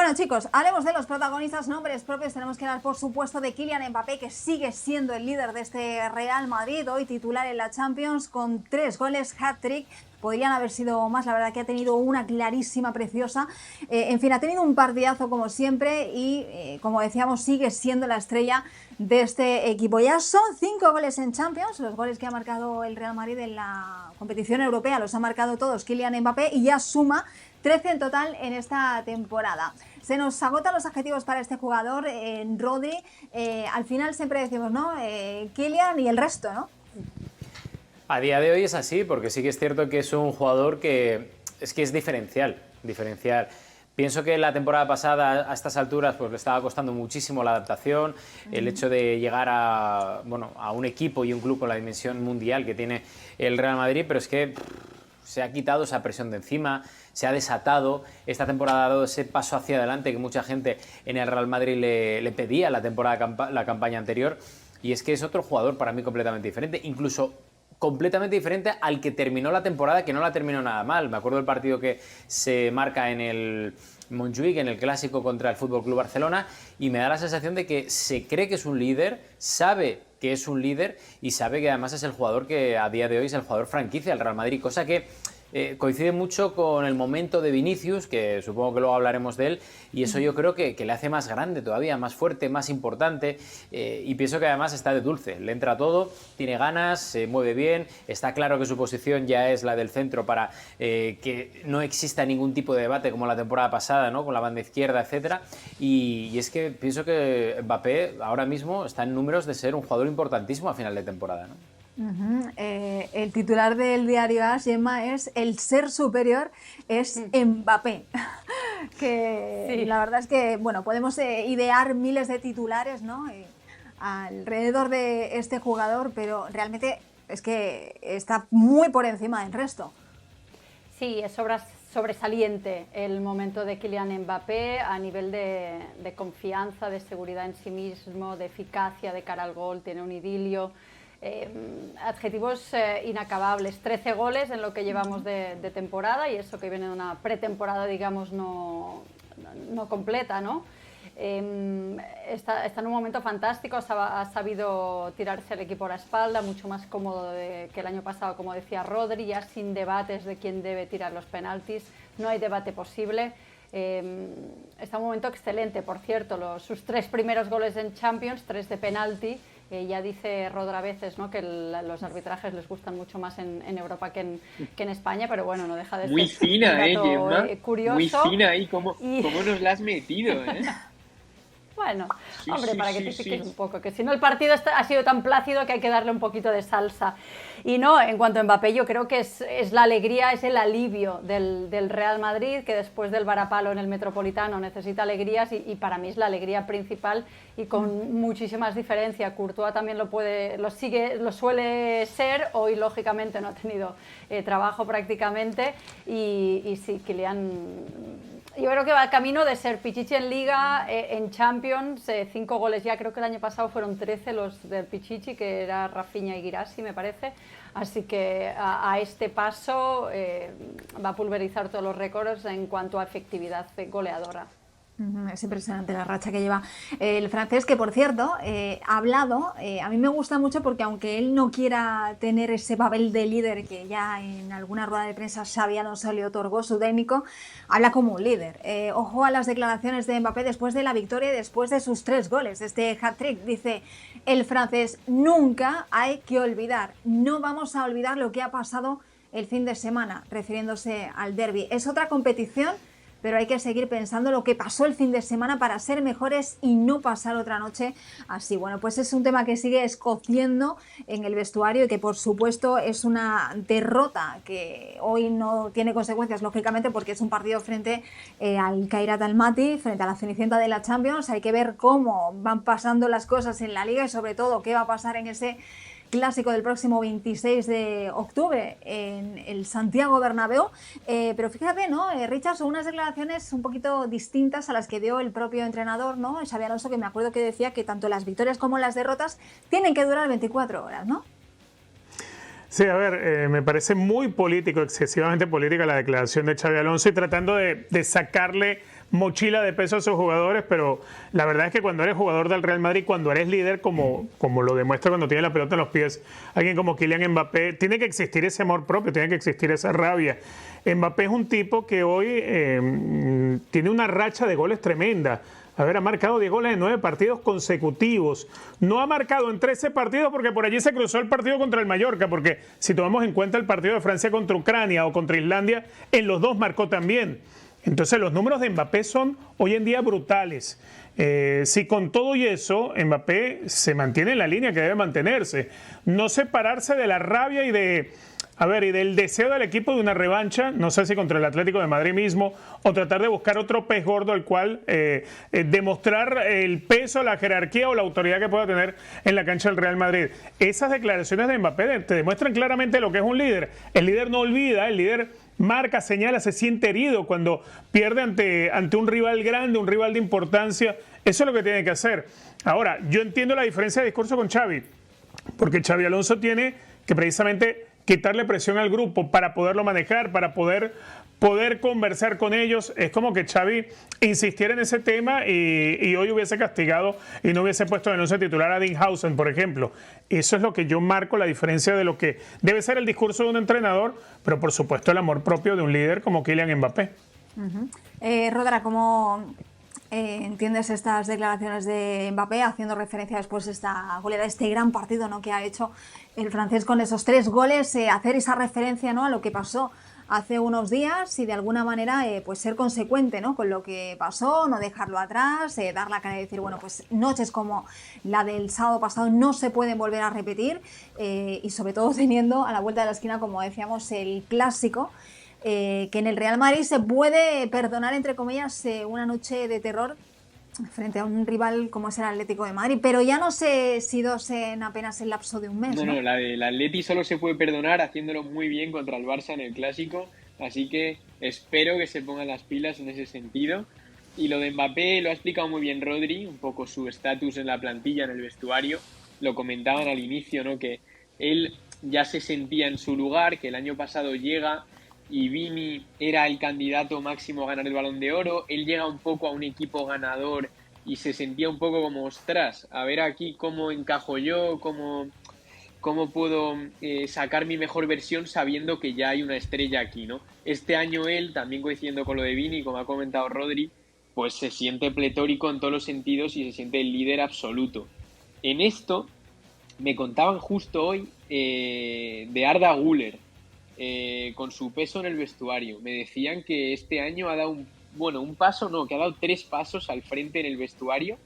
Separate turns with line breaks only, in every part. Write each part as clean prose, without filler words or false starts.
Bueno, chicos, hablemos de los protagonistas, nombres propios. Tenemos que hablar, por supuesto, de Kylian Mbappé, que sigue siendo el líder de este Real Madrid, hoy titular en la Champions con 3 goles, hat-trick. Podrían haber sido más, la verdad que ha tenido una clarísima, preciosa. En fin, ha tenido un partidazo como siempre y, como decíamos, sigue siendo la estrella de este equipo. Ya son 5 goles en Champions, los goles que ha marcado el Real Madrid en la competición europea los ha marcado todos Kylian Mbappé y ya suma 13 en total en esta temporada. Se nos agotan los adjetivos para este jugador, Rodri. Al final siempre decimos, ¿no? Kylian y el resto, ¿no?
A día de hoy es así, porque sí que es cierto que es un jugador que es diferencial. Pienso que la temporada pasada, a estas alturas, pues le estaba costando muchísimo la adaptación, el hecho de llegar a un equipo y un club con la dimensión mundial que tiene el Real Madrid, pero es que se ha quitado esa presión de encima, se ha desatado. Esta temporada ha dado ese paso hacia adelante que mucha gente en el Real Madrid le pedía la campaña anterior, y es que es otro jugador para mí completamente diferente, incluso completamente diferente al que terminó la temporada, que no la terminó nada mal. Me acuerdo del partido que se marca en el Montjuïc, en el clásico contra el Fútbol Club Barcelona, y me da la sensación de que se cree que es un líder, sabe que es un líder y sabe que además es el jugador que a día de hoy es el jugador franquicia del Real Madrid, cosa que coincide mucho con el momento de Vinicius, que supongo que luego hablaremos de él, y eso yo creo que le hace más grande todavía, más fuerte, más importante, y pienso que además está de dulce, le entra todo, tiene ganas, se mueve bien, está claro que su posición ya es la del centro para que no exista ningún tipo de debate como la temporada pasada, ¿no? Con la banda izquierda, etcétera, y es que pienso que Mbappé ahora mismo está en números de ser un jugador importantísimo a final de temporada, ¿no?
El titular del diario AS, Gemma, es el ser superior es Mbappé. Que sí. La verdad es que, bueno, podemos idear miles de titulares, ¿no? Alrededor de este jugador, pero realmente es que está muy por encima del resto.
Sí, es sobresaliente el momento de Kylian Mbappé a nivel de confianza, de seguridad en sí mismo, de eficacia de cara al gol, tiene un idilio. Adjetivos inacabables, 13 goles en lo que llevamos de temporada, y eso que viene de una pretemporada, digamos, no completa, ¿no? Está en un momento fantástico, ha sabido tirarse el equipo a la espalda, mucho más cómodo que el año pasado, como decía Rodri, ya sin debates de quién debe tirar los penaltis, no hay debate posible. Está en un momento excelente, por cierto, sus 3 primeros goles en Champions, 3 de penalti. Ya dice Rodri a veces, ¿no?, que los arbitrajes les gustan mucho más en Europa que en España, pero bueno, no deja de ser
muy fina,
un dato
Gemma,
curioso.
muy fina ahí, ¿cómo nos la has metido, ¿eh?
Bueno, hombre, para que te piques un poco, que si no el partido ha sido tan plácido que hay que darle un poquito de salsa. Y no, en cuanto a Mbappé, yo creo que es la alegría, es el alivio del Real Madrid, que después del varapalo en el Metropolitano necesita alegrías, y para mí es la alegría principal y con muchísimas diferencias. Courtois también lo suele ser, hoy lógicamente no ha tenido trabajo prácticamente, y sí, Kylian... Yo creo que va camino de ser Pichichi en Liga, en Champions, 5 goles ya, creo que el año pasado fueron 13 los del Pichichi, que era Rafinha y Guirassy, me parece, así que a este paso va a pulverizar todos los récords en cuanto a efectividad goleadora.
Es impresionante la racha que lleva el francés, que por cierto ha hablado, a mí me gusta mucho porque aunque él no quiera tener ese papel de líder que ya en alguna rueda de prensa Xabi Alonso le otorgó su técnico, habla como un líder. Ojo a las declaraciones de Mbappé después de la victoria y después de sus 3 goles, este hat-trick. Dice el francés: nunca hay que olvidar, no vamos a olvidar lo que ha pasado el fin de semana, refiriéndose al derbi. Es otra competición, pero hay que seguir pensando lo que pasó el fin de semana para ser mejores y no pasar otra noche así. Bueno, pues es un tema que sigue escociendo en el vestuario y que por supuesto es una derrota que hoy no tiene consecuencias, lógicamente, porque es un partido frente al Kairat Almaty, frente a la Cenicienta de la Champions. Hay que ver cómo van pasando las cosas en la Liga y sobre todo qué va a pasar en ese clásico del próximo 26 de octubre en el Santiago Bernabéu, pero fíjate, ¿no? Richard, son unas declaraciones un poquito distintas a las que dio el propio entrenador, ¿no? Xabi Alonso, que me acuerdo que decía que tanto las victorias como las derrotas tienen que durar 24 horas, ¿no?
Sí, a ver, me parece muy político, excesivamente política la declaración de Xabi Alonso, y tratando de sacarle mochila de peso a sus jugadores, pero la verdad es que cuando eres jugador del Real Madrid, cuando eres líder, como lo demuestra cuando tiene la pelota en los pies, alguien como Kylian Mbappé, tiene que existir ese amor propio, tiene que existir esa rabia. Mbappé es un tipo que hoy tiene una racha de goles tremenda. A ver, ha marcado 10 goles en 9 partidos consecutivos. No ha marcado en 13 partidos porque por allí se cruzó el partido contra el Mallorca, porque si tomamos en cuenta el partido de Francia contra Ucrania o contra Islandia, en los dos marcó también. Entonces los números de Mbappé son hoy en día brutales. Si con todo y eso Mbappé se mantiene en la línea que debe mantenerse, no separarse de la rabia y del deseo del equipo de una revancha, no sé si contra el Atlético de Madrid mismo, o tratar de buscar otro pez gordo al cual demostrar el peso, la jerarquía o la autoridad que pueda tener en la cancha del Real Madrid. Esas declaraciones de Mbappé te demuestran claramente lo que es un líder. El líder no olvida, el líder marca, señala, se siente herido cuando pierde ante un rival grande, un rival de importancia. Eso es lo que tiene que hacer. Ahora, yo entiendo la diferencia de discurso con Xavi, porque Xavi Alonso tiene que precisamente quitarle presión al grupo para poderlo manejar, para poder conversar con ellos. Es como que Xavi insistiera en ese tema y hoy hubiese castigado y no hubiese puesto de no titular a Dinhausen, por ejemplo. Eso es lo que yo marco, la diferencia de lo que debe ser el discurso de un entrenador, pero por supuesto el amor propio de un líder como Kylian Mbappé.
Rodra, ¿cómo entiendes estas declaraciones de Mbappé haciendo referencia después de esta goleada, este gran partido, ¿no?, que ha hecho el francés con esos 3 goles, hacer esa referencia, ¿no?, a lo que pasó hace unos días y de alguna manera pues ser consecuente, ¿no?, con lo que pasó, no dejarlo atrás, dar la cara y decir, bueno, pues noches como la del sábado pasado no se pueden volver a repetir, y sobre todo teniendo a la vuelta de la esquina, como decíamos, el clásico, que en el Real Madrid se puede perdonar, entre comillas, una noche de terror frente a un rival como es el Atlético de Madrid, pero ya no sé si 2 en apenas el lapso de un mes.
No, la del Atleti solo se puede perdonar haciéndolo muy bien contra el Barça en el Clásico, así que espero que se pongan las pilas en ese sentido. Y lo de Mbappé lo ha explicado muy bien Rodri, un poco su estatus en la plantilla, en el vestuario. Lo comentaban al inicio, ¿no?, que él ya se sentía en su lugar, que el año pasado llega y Vini era el candidato máximo a ganar el Balón de Oro. Él llega un poco a un equipo ganador y se sentía un poco como, ostras, a ver aquí cómo encajo yo, cómo puedo sacar mi mejor versión sabiendo que ya hay una estrella aquí, ¿no? Este año él, también coincidiendo con lo de Vini, como ha comentado Rodri, pues se siente pletórico en todos los sentidos y se siente el líder absoluto. En esto me contaban justo hoy de Arda Güler, con su peso en el vestuario. Me decían que este año ha dado que ha dado 3 pasos al frente en el vestuario,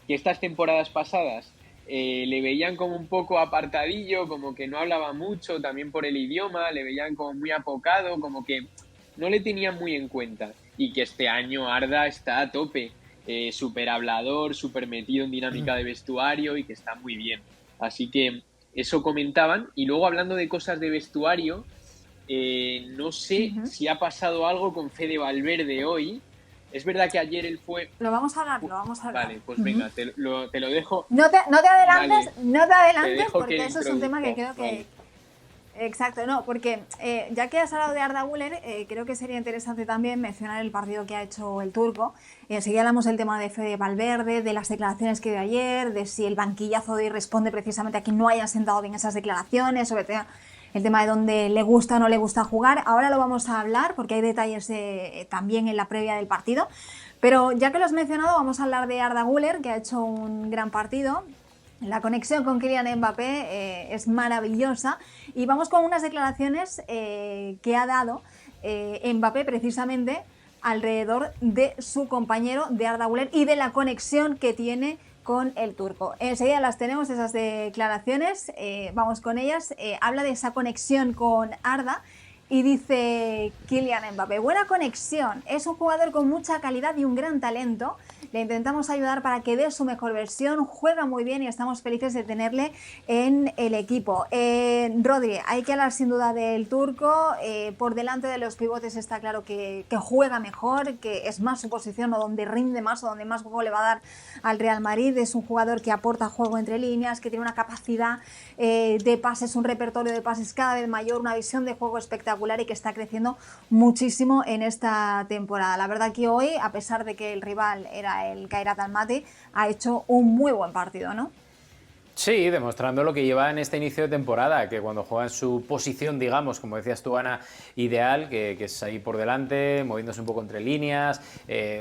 que estas temporadas pasadas le veían como un poco apartadillo, como que no hablaba mucho, también por el idioma, le veían como muy apocado, como que no le tenían muy en cuenta, y que este año Arda está a tope, súper hablador, súper metido en dinámica de vestuario y que está muy bien. Así que eso comentaban. Y luego, hablando de cosas de vestuario, no sé si ha pasado algo con Fede Valverde hoy. Es verdad que ayer él fue...
Lo vamos a hablar.
Vale, pues venga, te lo dejo.
No te adelantes,
Vale.
no te adelantes,
Te dejo
porque
que
eso es un tema que creo
introduzca.
que... Exacto, no, porque ya que has hablado de Arda Güler, creo que sería interesante también mencionar el partido que ha hecho el turco. Enseguida hablamos del tema de Fede Valverde, de las declaraciones que dio ayer, de si el banquillazo de hoy responde precisamente a que no hayan sentado bien esas declaraciones, sobre todo el tema de dónde le gusta o no le gusta jugar. Ahora lo vamos a hablar porque hay detalles también en la previa del partido. Pero ya que lo has mencionado, vamos a hablar de Arda Güler, que ha hecho un gran partido. La conexión con Kylian Mbappé es maravillosa, y vamos con unas declaraciones que ha dado Mbappé precisamente alrededor de su compañero, de Arda Güler, y de la conexión que tiene con el turco. Enseguida las tenemos, esas declaraciones, vamos con ellas. Habla de esa conexión con Arda y dice Kylian Mbappé: buena conexión, es un jugador con mucha calidad y un gran talento. Le intentamos ayudar para que dé su mejor versión, juega muy bien y estamos felices de tenerle en el equipo. Rodri, hay que hablar sin duda del turco. Por delante de los pivotes está claro que juega mejor, que es más su posición o donde rinde más o donde más juego le va a dar al Real Madrid. Es un jugador que aporta juego entre líneas, que tiene una capacidad de pases, un repertorio de pases cada vez mayor, una visión de juego espectacular. espectacular y que está creciendo muchísimo en esta temporada. La verdad que hoy, a pesar de que el rival era el Kairat Almaty, ha hecho un muy buen partido, ¿no?
Sí, demostrando lo que lleva en este inicio de temporada, que cuando juega en su posición, digamos, como decías tú, Ana, ideal, que es ahí por delante, moviéndose un poco entre líneas,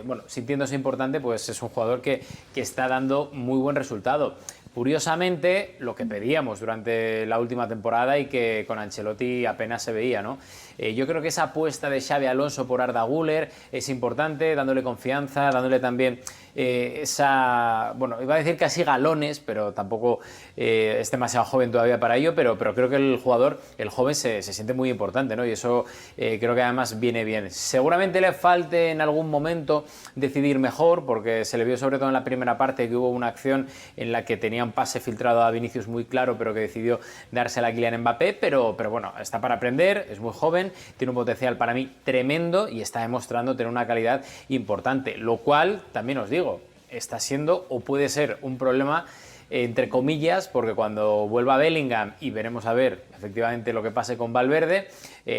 bueno, sintiéndose importante, pues es un jugador que está dando muy buen resultado. Curiosamente, lo que pedíamos durante la última temporada y que con Ancelotti apenas se veía, ¿no? Yo creo que esa apuesta de Xabi Alonso por Arda Güler es importante, dándole confianza, dándole también esa, bueno, iba a decir casi galones, pero tampoco es demasiado joven todavía para ello, pero creo que el jugador, el joven, se siente muy importante, ¿no? Y eso creo que además viene bien. Seguramente le falte en algún momento decidir mejor, porque se le vio sobre todo en la primera parte que hubo una acción en la que tenía un pase filtrado a Vinicius muy claro, pero que decidió dársela a Kylian Mbappé, pero bueno, está para aprender, es muy joven, tiene un potencial para mí tremendo y está demostrando tener una calidad importante, lo cual, también os digo, está siendo o puede ser un problema entre comillas, porque cuando vuelva Bellingham y veremos a ver efectivamente lo que pase con Valverde,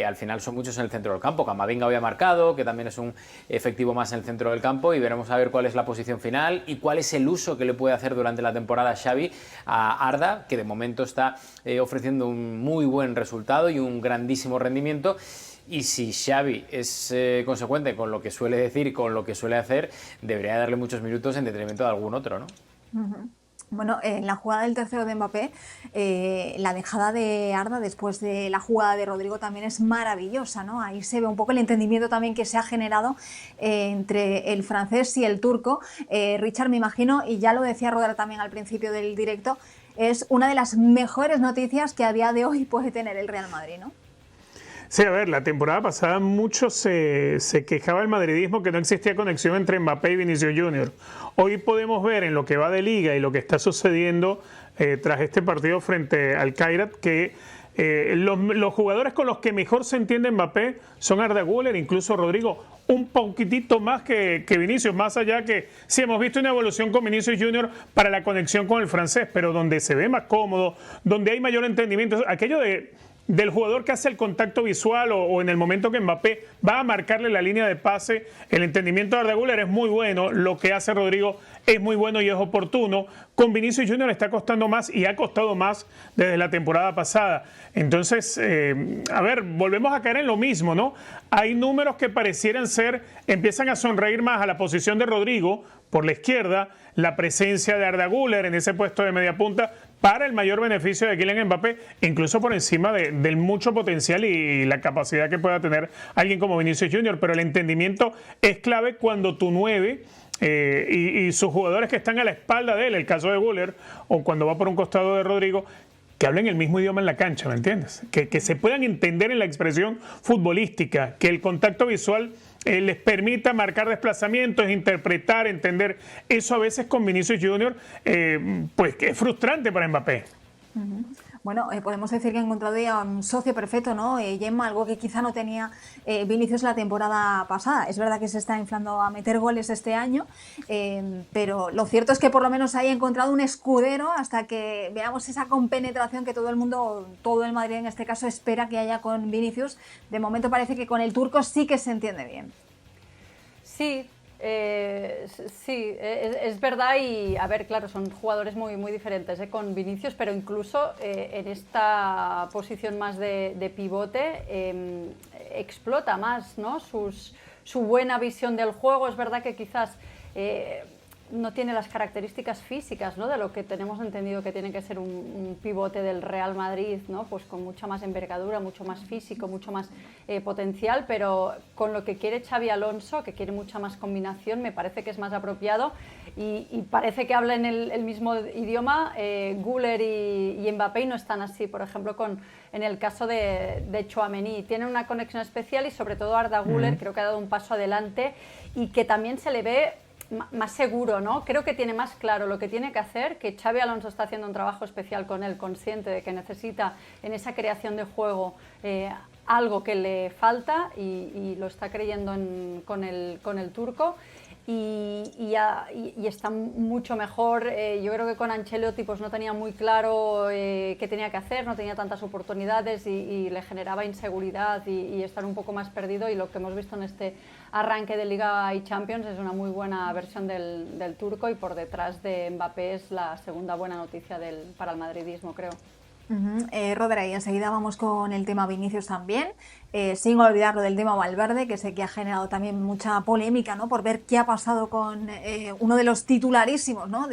al final son muchos en el centro del campo. Camavinga había marcado, que también es un efectivo más en el centro del campo, y veremos a ver cuál es la posición final y cuál es el uso que le puede hacer durante la temporada Xavi a Arda, que de momento está ofreciendo un muy buen resultado y un grandísimo rendimiento. Y si Xavi es consecuente con lo que suele decir y con lo que suele hacer, debería darle muchos minutos en detrimento de algún otro, ¿no?
Uh-huh. Bueno, en la jugada del tercero de Mbappé, la dejada de Arda después de la jugada de Rodrigo también es maravillosa, ¿no? Ahí se ve un poco el entendimiento también que se ha generado entre el francés y el turco. Richard, me imagino, y ya lo decía Rodar también al principio del directo, es una de las mejores noticias que a día de hoy puede tener el Real Madrid, ¿no?
Sí, a ver, la temporada pasada mucho se quejaba el madridismo que no existía conexión entre Mbappé y Vinicius Junior. Hoy podemos ver en lo que va de Liga y lo que está sucediendo tras este partido frente al Kairat que los jugadores con los que mejor se entiende Mbappé son Arda Güler, incluso Rodrigo, un poquitito más que Vinicius, más allá que sí hemos visto una evolución con Vinicius Junior para la conexión con el francés, pero donde se ve más cómodo, donde hay mayor entendimiento, aquello del jugador que hace el contacto visual o en el momento que Mbappé va a marcarle la línea de pase, el entendimiento de Arda Güler es muy bueno, lo que hace Rodrigo es muy bueno y es oportuno. Con Vinicius Junior está costando más y ha costado más desde la temporada pasada. Entonces, a ver, volvemos a caer en lo mismo, ¿no? Hay números que parecieran empiezan a sonreír más a la posición de Rodrigo por la izquierda, la presencia de Arda Güler en ese puesto de media punta para el mayor beneficio de Kylian Mbappé, incluso por encima del mucho potencial y la capacidad que pueda tener alguien como Vinicius Junior, pero el entendimiento es clave cuando tu 9 y sus jugadores que están a la espalda de él, el caso de Güler, o cuando va por un costado de Rodrigo, que hablen el mismo idioma en la cancha, ¿me entiendes? Que se puedan entender en la expresión futbolística, que el contacto visual les permita marcar desplazamientos, interpretar, entender. Eso a veces con Vinicius Junior, pues que es frustrante para Mbappé.
Uh-huh. Bueno, podemos decir que ha encontrado ya un socio perfecto, ¿no? Gemma, algo que quizá no tenía Vinicius la temporada pasada. Es verdad que se está inflando a meter goles este año, pero lo cierto es que por lo menos haya encontrado un escudero hasta que veamos esa compenetración que todo el mundo, todo el Madrid en este caso, espera que haya con Vinicius. De momento parece que con el turco sí que se entiende bien.
Sí. Sí, es verdad y a ver, claro, son jugadores muy diferentes con Vinicius, pero incluso en esta posición más de pivote explota más, ¿no? Su buena visión del juego. Es verdad que quizás no tiene las características físicas, ¿no? De lo que tenemos entendido que tiene que ser un pivote del Real Madrid, ¿no? Pues con mucha más envergadura, mucho más físico, mucho más potencial, pero con lo que quiere Xabi Alonso, que quiere mucha más combinación, me parece que es más apropiado y parece que hablan el mismo idioma. Güler y Mbappé no están así, por ejemplo, en el caso de Tchouaméni. Tienen una conexión especial y sobre todo Arda Güler creo que ha dado un paso adelante y que también se le ve más seguro, ¿no? Creo que tiene más claro lo que tiene que hacer, que Xabi Alonso está haciendo un trabajo especial con él, consciente de que necesita en esa creación de juego algo que le falta y lo está creyendo con el turco. y está mucho mejor. Yo creo que con Ancelotti pues no tenía muy claro qué tenía que hacer, no tenía tantas oportunidades y le generaba inseguridad y estar un poco más perdido, y lo que hemos visto en este arranque de Liga y Champions es una muy buena versión del turco, y por detrás de Mbappé es la segunda buena noticia para el madridismo, creo.
Rodri, y enseguida vamos con el tema Vinicius también, sin olvidarlo del tema Valverde, que sé que ha generado también mucha polémica, ¿no? Por ver qué ha pasado con uno de los titularísimos, ¿no?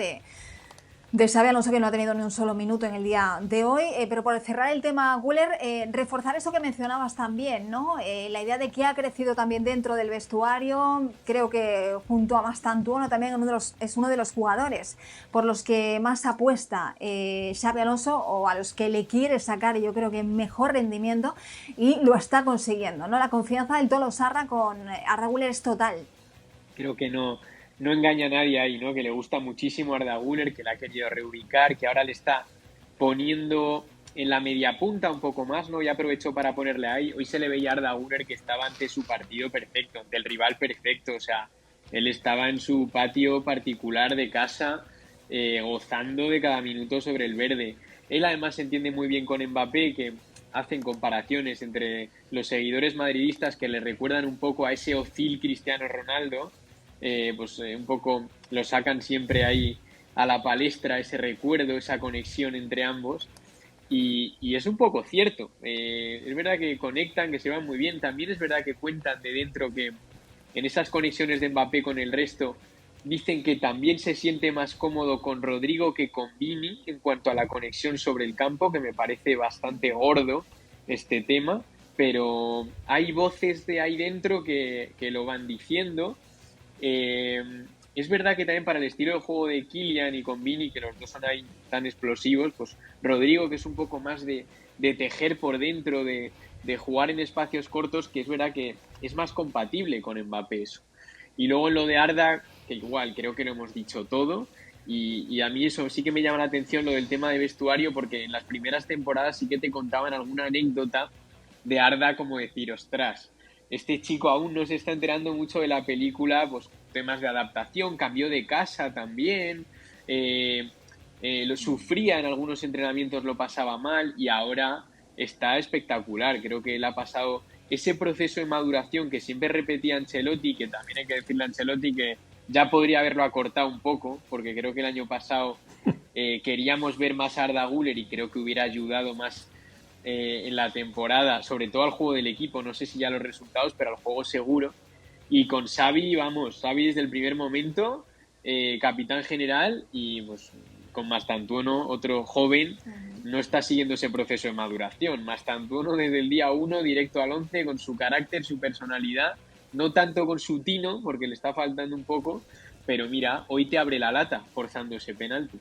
de Xabi Alonso, que no ha tenido ni un solo minuto en el día de hoy. Pero por cerrar el tema Güler, reforzar eso que mencionabas también, ¿no? La idea de que ha crecido también dentro del vestuario. Creo que junto a Mastantuono también es uno de los jugadores por los que más apuesta Xabi Alonso, o a los que le quiere sacar, yo creo que mejor rendimiento, y lo está consiguiendo, ¿no? La confianza del Tolosarra con Arda Güler es total.
Creo que no engaña a nadie ahí, ¿no? Que le gusta muchísimo a Arda Güler, que la ha querido reubicar, que ahora le está poniendo en la media punta un poco más, ¿no? Y aprovechó para ponerle ahí. Hoy se le veía a Arda Güler que estaba ante su partido perfecto, ante el rival perfecto. O sea, él estaba en su patio particular de casa, gozando de cada minuto sobre el verde. Él además se entiende muy bien con Mbappé, que hacen comparaciones entre los seguidores madridistas que le recuerdan un poco a ese Özil Cristiano Ronaldo. Un poco lo sacan siempre ahí a la palestra, ese recuerdo, esa conexión entre ambos, y es un poco cierto. Es verdad que conectan, que se van muy bien. También es verdad que cuentan de dentro que en esas conexiones de Mbappé con el resto dicen que también se siente más cómodo con Rodrigo que con Vini en cuanto a la conexión sobre el campo, que me parece bastante gordo este tema, pero hay voces de ahí dentro que lo van diciendo. Es verdad que también para el estilo de juego de Kylian y con Vini, que los dos son ahí tan explosivos, pues Rodrigo, que es un poco más de tejer por dentro, de jugar en espacios cortos, que es verdad que es más compatible con Mbappé eso. Y luego en lo de Arda, que igual creo que lo hemos dicho todo, y a mí eso sí que me llama la atención, lo del tema de vestuario, porque en las primeras temporadas sí que te contaban alguna anécdota de Arda, como decir, ostras, este chico aún no se está enterando mucho de la película, pues temas de adaptación, cambió de casa también, lo sufría en algunos entrenamientos, lo pasaba mal, y ahora está espectacular. Creo que él ha pasado ese proceso de maduración que siempre repetía Ancelotti, que también hay que decirle a Ancelotti que ya podría haberlo acortado un poco, porque creo que el año pasado queríamos ver más a Arda Güler y creo que hubiera ayudado más en la temporada, sobre todo al juego del equipo. No sé si ya los resultados, pero al juego seguro. Y con Xavi, vamos, Xavi desde el primer momento, capitán general, y pues con Mastantuono, otro joven, no está siguiendo ese proceso de maduración. Mastantuono desde el día 1 directo al 11, con su carácter, su personalidad, no tanto con su tino, porque le está faltando un poco, pero mira, hoy te abre la lata forzando ese penalti.